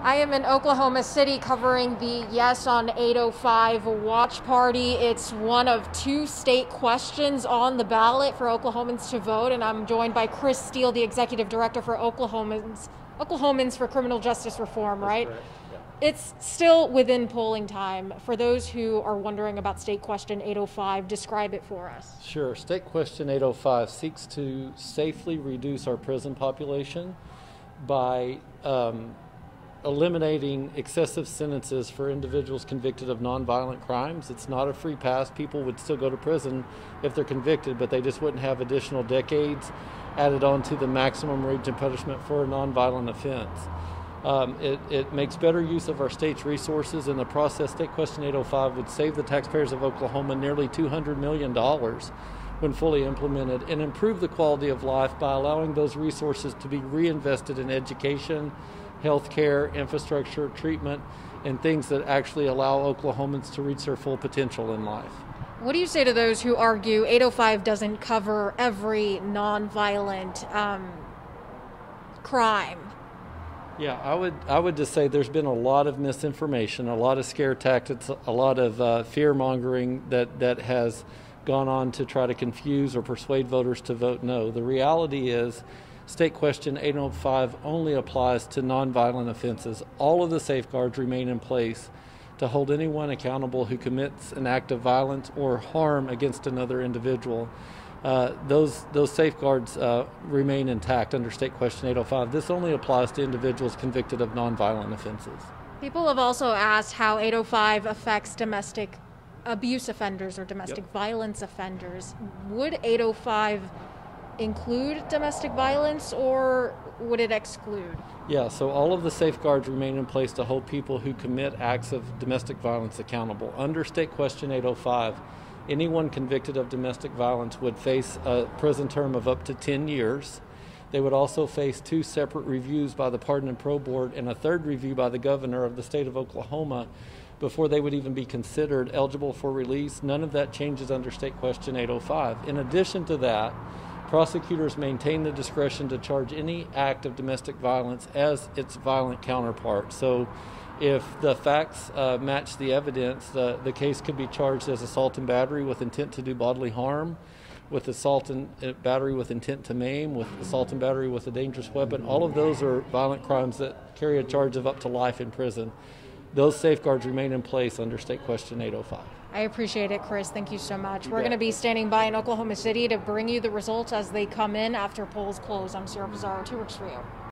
I am in Oklahoma City covering the Yes on 805 watch party. It's one of two state questions on the ballot for Oklahomans to vote, and I'm joined by Chris Steele, the executive director for Oklahomans for Criminal Justice Reform, right? That's correct. It's still within polling time. For those who are wondering about State Question 805, describe it for us. Sure. State Question 805 seeks to safely reduce our prison population by eliminating excessive sentences for individuals convicted of nonviolent crimes. It's not a free pass. People would still go to prison if they're convicted, but they just wouldn't have additional decades added on to the maximum range of punishment for a nonviolent offense. It makes better use of our state's resources. In the process, State Question 805 would save the taxpayers of Oklahoma nearly $200 million when fully implemented, and improve the quality of life by allowing those resources to be reinvested in education, healthcare, infrastructure, treatment, and things that actually allow Oklahomans to reach their full potential in life. What do you say to those who argue 805 doesn't cover every nonviolent crime? Yeah, I would just say there's been a lot of misinformation, a lot of scare tactics, a lot of fear-mongering that has gone on to try to confuse or persuade voters to vote no. The reality is State Question 805 only applies to nonviolent offenses. All of the safeguards remain in place to hold anyone accountable who commits an act of violence or harm against another individual. Those safeguards remain intact under State Question 805. This only applies to individuals convicted of nonviolent offenses. People have also asked how 805 affects domestic abuse offenders or domestic violence offenders. Would 805 include domestic violence, or would it exclude? Yeah, so all of the safeguards remain in place to hold people who commit acts of domestic violence accountable. Under State Question 805, anyone convicted of domestic violence would face a prison term of up to 10 years. They would also face two separate reviews by the Pardon and Parole Board and a third review by the governor of the state of Oklahoma before they would even be considered eligible for release. None of that changes under State Question 805. In addition to that, prosecutors maintain the discretion to charge any act of domestic violence as its violent counterpart. So if the facts match the evidence, the case could be charged as assault and battery with intent to do bodily harm, with assault and battery with intent to maim, with assault and battery with a dangerous weapon. All of those are violent crimes that carry a charge of up to life in prison. Those safeguards remain in place under State Question 805. I appreciate it, Chris. Thank you so much. We're bet. going to be standing by in Oklahoma City to bring you the results as they come in after polls close. I'm Sarah Pizarro, 2 Works for You.